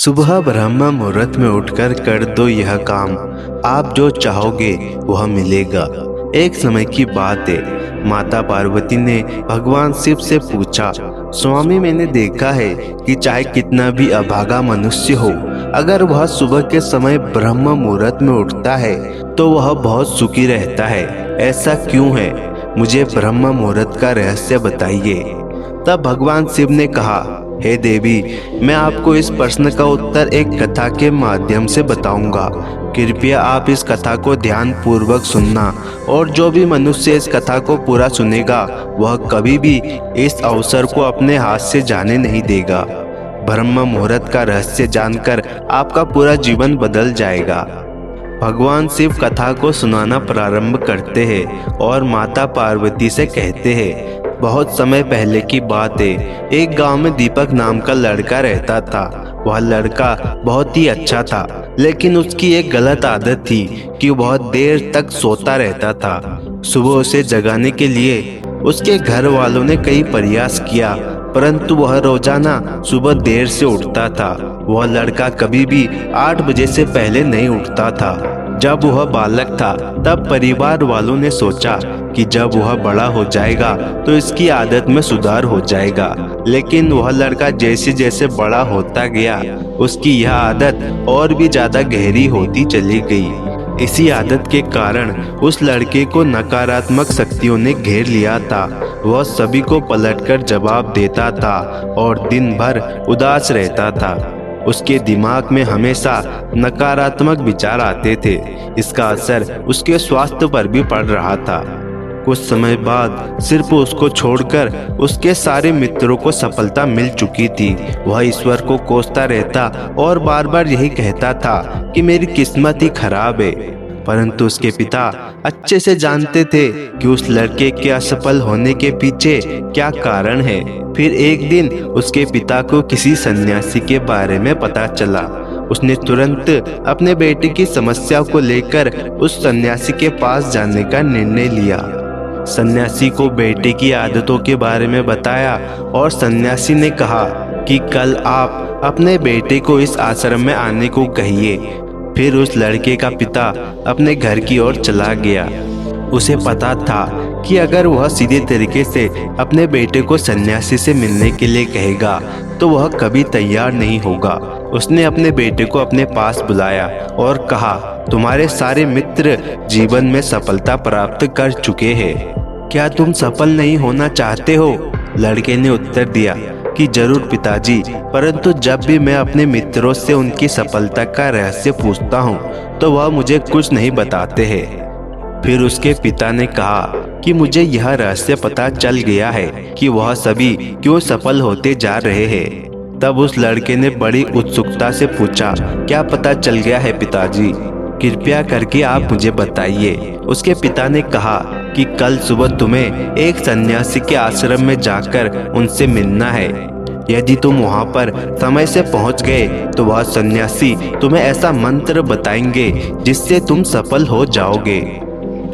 सुबह ब्रह्म मुहूर्त में उठकर कर दो यह काम, आप जो चाहोगे वह मिलेगा। एक समय की बात है, माता पार्वती ने भगवान शिव से पूछा, स्वामी मैंने देखा है कि चाहे कितना भी अभागा मनुष्य हो, अगर वह सुबह के समय ब्रह्म मुहूर्त में उठता है तो वह बहुत सुखी रहता है। ऐसा क्यों है? मुझे ब्रह्म मुहूर्त का रहस्य बताइए। तब भगवान शिव ने कहा, हे देवी, मैं आपको इस प्रश्न का उत्तर एक कथा के माध्यम से बताऊंगा। कृपया आप इस कथा को ध्यान पूर्वक सुनना, और जो भी मनुष्य इस कथा को पूरा सुनेगा वह कभी भी इस अवसर को अपने हाथ से जाने नहीं देगा। ब्रह्म मुहूर्त का रहस्य जानकर आपका पूरा जीवन बदल जाएगा। भगवान शिव कथा को सुनाना प्रारंभ करते हैं और माता पार्वती से कहते हैं, बहुत समय पहले की बात है, एक गांव में दीपक नाम का लड़का रहता था। वह लड़का बहुत ही अच्छा था, लेकिन उसकी एक गलत आदत थी कि वह बहुत देर तक सोता रहता था। सुबह उसे जगाने के लिए उसके घर वालों ने कई प्रयास किया, परंतु वह रोजाना सुबह देर से उठता था। वह लड़का कभी भी 8 बजे से पहले नहीं उठता था। जब वह बालक था तब परिवार वालों ने सोचा कि जब वह बड़ा हो जाएगा तो इसकी आदत में सुधार हो जाएगा। लेकिन वह लड़का जैसे जैसे बड़ा होता गया, उसकी यह आदत और भी ज्यादा गहरी होती चली गई। इसी आदत के कारण उस लड़के को नकारात्मक शक्तियों ने घेर लिया था। वह सभी को पलटकर जवाब देता था और दिन भर उदास रहता था। उसके दिमाग में हमेशा नकारात्मक विचार आते थे। इसका असर उसके स्वास्थ्य पर भी पड़ रहा था। कुछ समय बाद सिर्फ उसको छोड़कर उसके सारे मित्रों को सफलता मिल चुकी थी। वह ईश्वर को कोसता रहता और बार बार यही कहता था कि मेरी किस्मत ही खराब है। परंतु उसके पिता अच्छे से जानते थे कि उस लड़के के असफल होने के पीछे क्या कारण है। फिर एक दिन उसके पिता को किसी सन्यासी के बारे में पता चला। उसने तुरंत अपने बेटे की समस्या को लेकर उस सन्यासी के पास जाने का निर्णय लिया। सन्यासी को बेटे की आदतों के बारे में बताया और सन्यासी ने कहा कि कल आप अपने बेटे को इस आश्रम में आने को कहिए। फिर उस लड़के का पिता अपने घर की ओर चला गया। उसे पता था कि अगर वह सीधे तरीके से अपने बेटे को सन्यासी से मिलने के लिए कहेगा तो वह कभी तैयार नहीं होगा। उसने अपने बेटे को अपने पास बुलाया और कहा, तुम्हारे सारे मित्र जीवन में सफलता प्राप्त कर चुके हैं, क्या तुम सफल नहीं होना चाहते हो? लड़के ने उत्तर दिया कि जरूर पिताजी, परंतु जब भी मैं अपने मित्रों से उनकी सफलता का रहस्य पूछता हूँ तो वह मुझे कुछ नहीं बताते हैं। फिर उसके पिता ने कहा कि मुझे यह रहस्य पता चल गया है कि वह सभी क्यों सफल होते जा रहे हैं। तब उस लड़के ने बड़ी उत्सुकता से पूछा, क्या पता चल गया है पिताजी? कृपया करके आप मुझे बताइए। उसके पिता ने कहा कि कल सुबह तुम्हें एक सन्यासी के आश्रम में जाकर उनसे मिलना है। यदि तुम वहां पर समय से पहुंच गए तो वह सन्यासी तुम्हें ऐसा मंत्र बताएंगे जिससे तुम सफल हो जाओगे।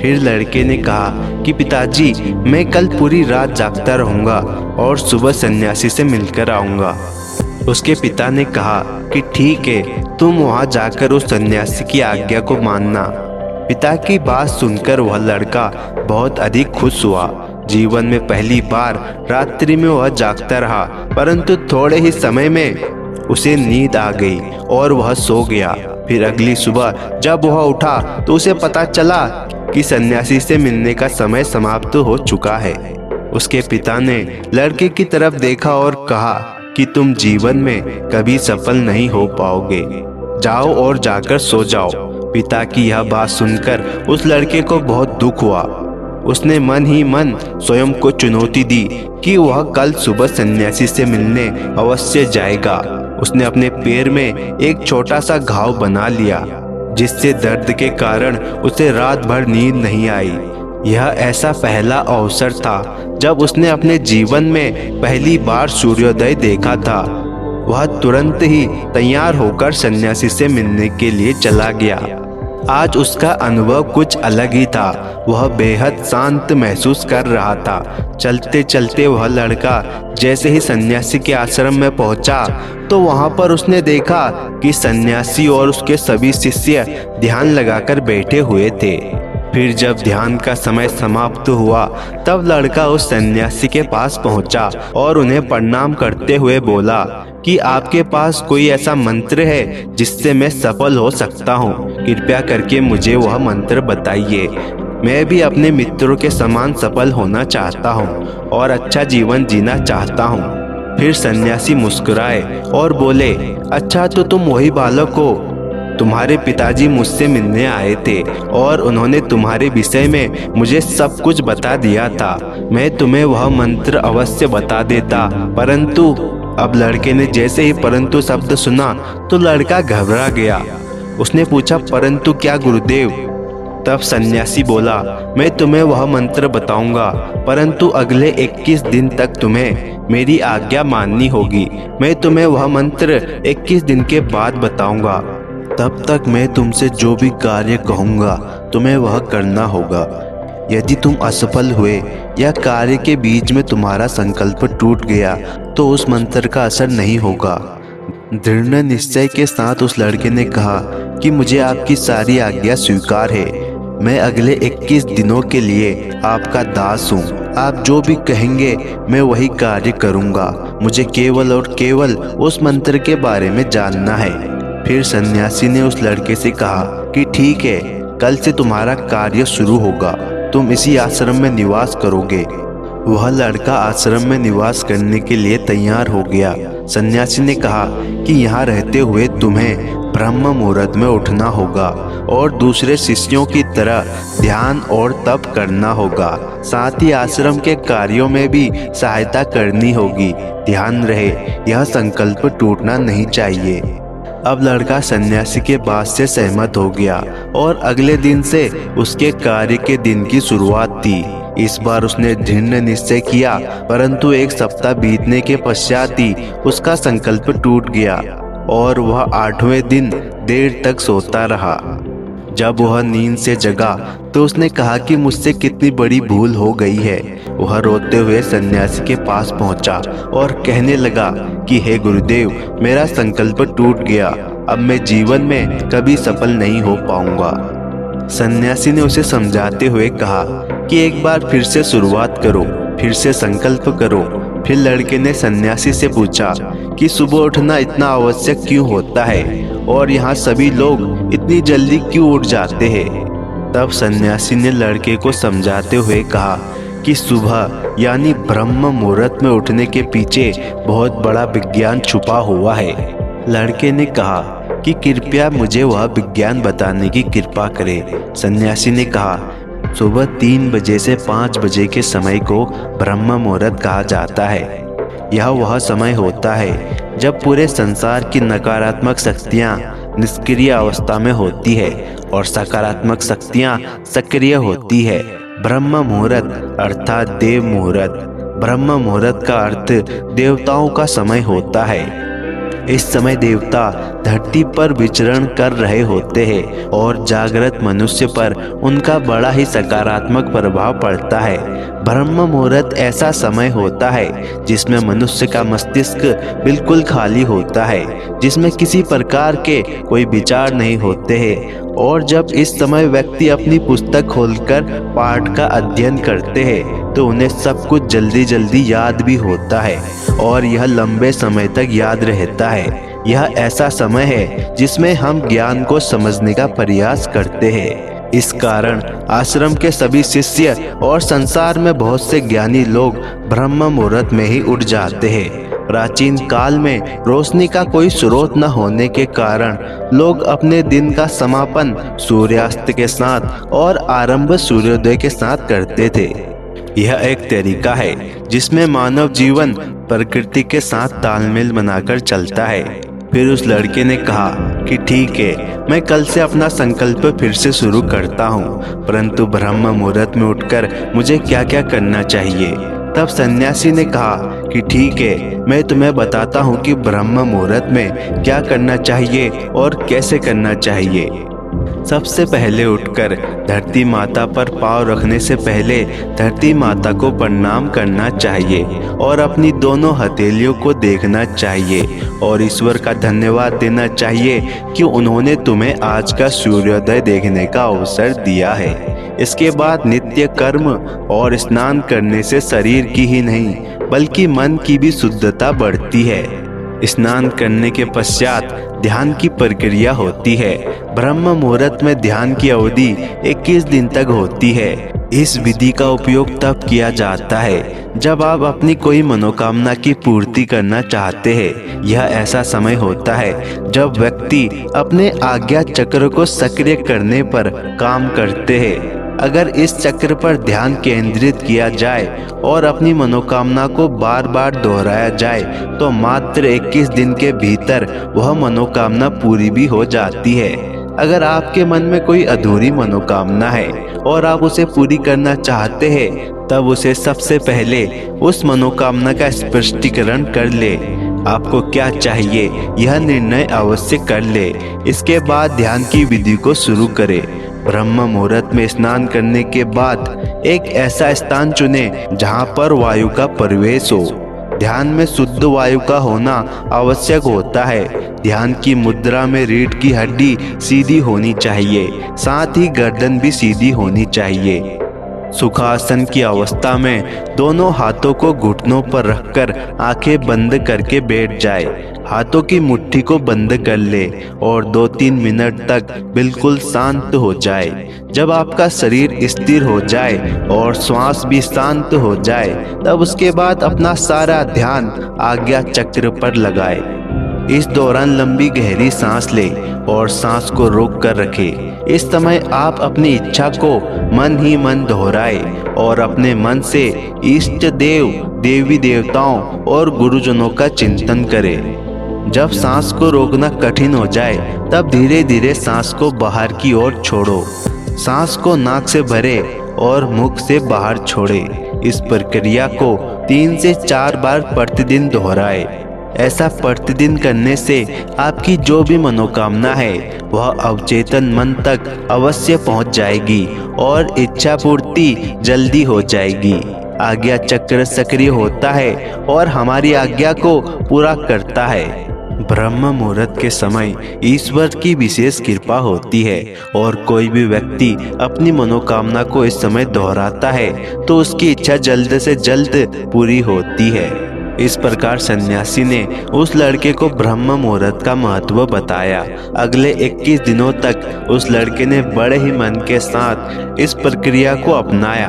फिर लड़के ने कहा कि पिताजी, मैं कल पूरी रात जागता रहूंगा और सुबह सन्यासी से मिलकर आऊंगा। उसके पिता ने कहा कि ठीक है, तुम वहां जाकर उस सन्यासी की आज्ञा को मानना। पिता की बात सुनकर वह लड़का बहुत अधिक खुश हुआ। जीवन में पहली बार रात्रि में वह जागता रहा, परंतु थोड़े ही समय में उसे नींद आ गई और वह सो गया। फिर अगली सुबह जब वह उठा तो उसे पता चला कि सन्यासी से मिलने का समय समाप्त हो चुका है। उसके पिता ने लड़के की तरफ देखा और कहा कि तुम जीवन में कभी सफल नहीं हो पाओगे, जाओ और जाकर सो जाओ। पिता की यह बात सुनकर उस लड़के को बहुत दुख हुआ। उसने मन ही मन स्वयं को चुनौती दी कि वह कल सुबह सन्यासी से मिलने अवश्य जाएगा। उसने अपने पैर में एक छोटा सा घाव बना लिया, जिससे दर्द के कारण उसे रात भर नींद नहीं आई। यह ऐसा पहला अवसर था जब उसने अपने जीवन में पहली बार सूर्योदय देखा था। वह तुरंत ही तैयार होकर सन्यासी से मिलने के लिए चला गया। आज उसका अनुभव कुछ अलग ही था। वह बेहद शांत महसूस कर रहा था। चलते चलते वह लड़का जैसे ही सन्यासी के आश्रम में पहुंचा, तो वहां पर उसने देखा कि सन्यासी और उसके सभी शिष्य ध्यान लगाकर बैठे हुए थे। फिर जब ध्यान का समय समाप्त हुआ तब लड़का उस सन्यासी के पास पहुंचा और उन्हें प्रणाम करते हुए बोला कि आपके पास कोई ऐसा मंत्र है जिससे मैं सफल हो सकता हूँ? कृपया करके मुझे वह मंत्र बताइए। मैं भी अपने मित्रों के समान सफल होना चाहता हूँ और अच्छा जीवन जीना चाहता हूँ। फिर सन्यासी मुस्कुराए और बोले, अच्छा तो तुम वही बालक हो। तुम्हारे पिताजी मुझसे मिलने आए थे और उन्होंने तुम्हारे विषय में मुझे सब कुछ बता दिया था। मैं तुम्हें वह मंत्र अवश्य बता देता, परंतु अब लड़के ने जैसे ही परंतु शब्द सुना तो लड़का घबरा गया। उसने पूछा, परंतु क्या गुरुदेव? तब सन्यासी बोला, मैं तुम्हें वह मंत्र बताऊंगा, परंतु अगले 21 दिन तक तुम्हें मेरी आज्ञा माननी होगी। मैं तुम्हें वह मंत्र 21 दिन के बाद बताऊंगा। तब तक मैं तुमसे जो भी कार्य कहूंगा तुम्हें वह करना होगा। यदि तुम असफल हुए या कार्य के बीच में तुम्हारा संकल्प टूट गया तो उस मंत्र का असर नहीं होगा। दृढ़ निश्चय के साथ उस लड़के ने कहा कि मुझे आपकी सारी आज्ञा स्वीकार है। मैं अगले 21 दिनों के लिए आपका दास हूँ। आप जो भी कहेंगे मैं वही कार्य करूँगा। मुझे केवल और केवल उस मंत्र के बारे में जानना है। फिर सन्यासी ने उस लड़के से कहा कि ठीक है, कल से तुम्हारा कार्य शुरू होगा। तुम इसी आश्रम में निवास करोगे। वह लड़का आश्रम में निवास करने के लिए तैयार हो गया। सन्यासी ने कहा कि यहाँ रहते हुए तुम्हें ब्रह्म मुहूर्त में उठना होगा और दूसरे शिष्यों की तरह ध्यान और तप करना होगा। साथ ही आश्रम के कार्यों में भी सहायता करनी होगी। ध्यान रहे, यह संकल्प टूटना नहीं चाहिए। अब लड़का सन्यासी के बात से सहमत हो गया और अगले दिन से उसके कार्य के दिन की शुरुआत थी। इस बार उसने दृढ़ निश्चय किया, परंतु एक सप्ताह बीतने के पश्चात ही उसका संकल्प टूट गया और वह 8वें दिन देर तक सोता रहा। जब वह नींद से जगा तो उसने कहा कि मुझसे कितनी बड़ी भूल हो गई है। वह रोते हुए सन्यासी के पास पहुंचा और कहने लगा कि हे गुरुदेव, मेरा संकल्प टूट गया। अब मैं जीवन में कभी सफल नहीं हो पाऊंगा। सन्यासी ने उसे समझाते हुए कहा कि एक बार फिर से शुरुआत करो, फिर से संकल्प करो। फिर लड़के ने सन्यासी से पूछा कि सुबह उठना इतना आवश्यक क्यों होता है और यहाँ सभी लोग इतनी जल्दी क्यों उठ जाते हैं। तब सन्यासी ने लड़के को समझाते हुए कहा कि सुबह यानी ब्रह्म मुहूर्त में उठने के पीछे बहुत बड़ा विज्ञान छुपा हुआ है। लड़के ने कहा कि कृपया मुझे वह विज्ञान बताने की कृपा करें। सन्यासी ने कहा, सुबह 3 बजे से 5 बजे के समय को ब्रह्म मुहूर्त कहा जाता है। यह वह समय होता है जब पूरे संसार की नकारात्मक शक्तियाँ निष्क्रिय अवस्था में होती है और सकारात्मक शक्तियाँ सक्रिय होती है। ब्रह्म मुहूर्त अर्थात देव मुहूर्त। ब्रह्म मुहूर्त का अर्थ देवताओं का समय होता है। इस समय देवता धरती पर विचरण कर रहे होते हैं और जागृत मनुष्य पर उनका बड़ा ही सकारात्मक प्रभाव पड़ता है। ब्रह्म मुहूर्त ऐसा समय होता है जिसमें मनुष्य का मस्तिष्क बिल्कुल खाली होता है, जिसमें किसी प्रकार के कोई विचार नहीं होते हैं। और जब इस समय व्यक्ति अपनी पुस्तक खोलकर पाठ का अध्ययन करते हैं तो उन्हें सब कुछ जल्दी जल्दी याद भी होता है और यह लंबे समय तक याद रहता है। यह ऐसा समय है जिसमें हम ज्ञान को समझने का प्रयास करते हैं। इस कारण आश्रम के सभी शिष्य और संसार में बहुत से ज्ञानी लोग ब्रह्म मुहूर्त में ही उठ जाते हैं। प्राचीन काल में रोशनी का कोई स्रोत न होने के कारण लोग अपने दिन का समापन सूर्यास्त के साथ और आरंभ सूर्योदय के साथ करते थे। यह एक तरीका है जिसमें मानव जीवन प्रकृति के साथ तालमेल बनाकर चलता है। फिर उस लड़के ने कहा कि ठीक है, मैं कल से अपना संकल्प फिर से शुरू करता हूँ, परंतु ब्रह्म मुहूर्त में उठकर मुझे क्या क्या करना चाहिए। तब सन्यासी ने कहा कि ठीक है, मैं तुम्हें बताता हूँ कि ब्रह्म मुहूर्त में क्या करना चाहिए और कैसे करना चाहिए। सबसे पहले उठकर धरती माता पर पाँव रखने से पहले धरती माता को प्रणाम करना चाहिए और अपनी दोनों हथेलियों को देखना चाहिए और ईश्वर का धन्यवाद देना चाहिए कि उन्होंने तुम्हें आज का सूर्योदय देखने का अवसर दिया है। इसके बाद नित्य कर्म और स्नान करने से शरीर की ही नहीं बल्कि मन की भी शुद्धता बढ़ती है। स्नान करने के पश्चात ध्यान की प्रक्रिया होती है। ब्रह्म मुहूर्त में ध्यान की अवधि 21 दिन तक होती है। इस विधि का उपयोग तब किया जाता है जब आप अपनी कोई मनोकामना की पूर्ति करना चाहते हैं। यह ऐसा समय होता है जब व्यक्ति अपने आज्ञा चक्र को सक्रिय करने पर काम करते हैं। अगर इस चक्र पर ध्यान केंद्रित किया जाए और अपनी मनोकामना को बार बार दोहराया जाए तो मात्र 21 दिन के भीतर वह मनोकामना पूरी भी हो जाती है। अगर आपके मन में कोई अधूरी मनोकामना है और आप उसे पूरी करना चाहते हैं तब उसे सबसे पहले उस मनोकामना का स्पष्टीकरण कर ले। आपको क्या चाहिए यह निर्णय अवश्य कर ले। इसके बाद ध्यान की विधि को शुरू करें। ब्रह्म मुहूर्त में स्नान करने के बाद एक ऐसा स्थान चुने जहां पर वायु का प्रवेश हो। ध्यान में शुद्ध वायु का होना आवश्यक होता है। ध्यान की मुद्रा में रीढ़ की हड्डी सीधी होनी चाहिए, साथ ही गर्दन भी सीधी होनी चाहिए। सुखासन की अवस्था में दोनों हाथों को घुटनों पर रखकर आंखें बंद करके बैठ जाए। हाथों की मुट्ठी को बंद कर ले और 2-3 मिनट तक बिल्कुल शांत हो जाए। जब आपका शरीर स्थिर हो जाए और श्वास भी शांत हो जाए तब उसके बाद अपना सारा ध्यान आज्ञा चक्र पर लगाए। इस दौरान लंबी गहरी सांस ले और सांस को रोक कर रखे। इस समय आप अपनी इच्छा को मन ही मन दोहराए और अपने मन से इष्ट देव, देवी देवताओं और गुरुजनों का चिंतन करें। जब सांस को रोकना कठिन हो जाए तब धीरे धीरे सांस को बाहर की ओर छोड़ो। सांस को नाक से भरे और मुख से बाहर छोड़े। इस प्रक्रिया को 3 से 4 बार प्रतिदिन दोहराए। ऐसा प्रतिदिन करने से आपकी जो भी मनोकामना है वह अवचेतन मन तक अवश्य पहुंच जाएगी और इच्छा पूर्ति जल्दी हो जाएगी। आज्ञा चक्र सक्रिय होता है और हमारी आज्ञा को पूरा करता है। ब्रह्म मुहूर्त के समय ईश्वर की विशेष कृपा होती है और कोई भी व्यक्ति अपनी मनोकामना को इस समय दोहराता है तो उसकी इच्छा जल्द से जल्द पूरी होती है। इस प्रकार सन्यासी ने उस लड़के को ब्रह्म मुहूर्त का महत्व बताया। अगले 21 दिनों तक उस लड़के ने बड़े ही मन के साथ इस प्रक्रिया को अपनाया।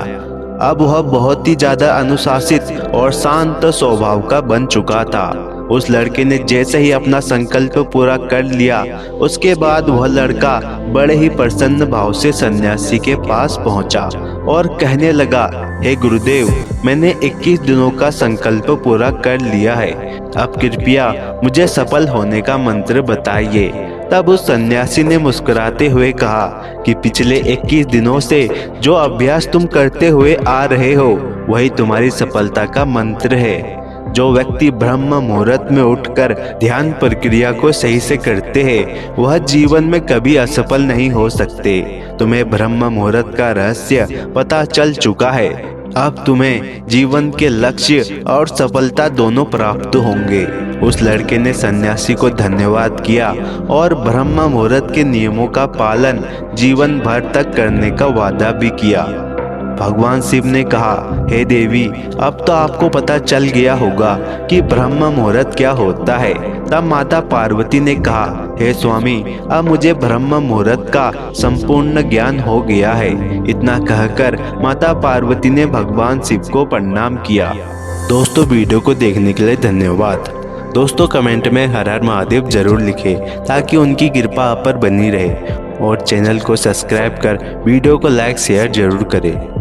अब वह बहुत ही ज्यादा अनुशासित और शांत स्वभाव का बन चुका था। उस लड़के ने जैसे ही अपना संकल्प पूरा कर लिया उसके बाद वह लड़का बड़े ही प्रसन्न भाव से सन्यासी के पास पहुंचा और कहने लगा, हे गुरुदेव, मैंने 21 दिनों का संकल्प पूरा कर लिया है। अब कृपया मुझे सफल होने का मंत्र बताइए। तब उस सन्यासी ने मुस्कुराते हुए कहा कि पिछले 21 दिनों से जो अभ्यास तुम करते हुए आ रहे हो वही तुम्हारी सफलता का मंत्र है। जो व्यक्ति ब्रह्म मुहूर्त में उठकर ध्यान प्रक्रिया को सही से करते हैं वह जीवन में कभी असफल नहीं हो सकते। तुम्हें ब्रह्म मुहूर्त का रहस्य पता चल चुका है। अब तुम्हें जीवन के लक्ष्य और सफलता दोनों प्राप्त होंगे। उस लड़के ने सन्यासी को धन्यवाद किया और ब्रह्म मुहूर्त के नियमों का पालन जीवन भर तक करने का वादा भी किया। भगवान शिव ने कहा, हे देवी, अब तो आपको पता चल गया होगा कि ब्रह्म मुहूर्त क्या होता है। तब माता पार्वती ने कहा, हे स्वामी, अब मुझे ब्रह्म मुहूर्त का संपूर्ण ज्ञान हो गया है। इतना कहकर माता पार्वती ने भगवान शिव को प्रणाम किया। दोस्तों, वीडियो को देखने के लिए धन्यवाद। दोस्तों, कमेंट में हर हर महादेव जरूर लिखें ताकि उनकी कृपा आप पर बनी रहे और चैनल को सब्सक्राइब कर वीडियो को लाइक शेयर जरूर करें।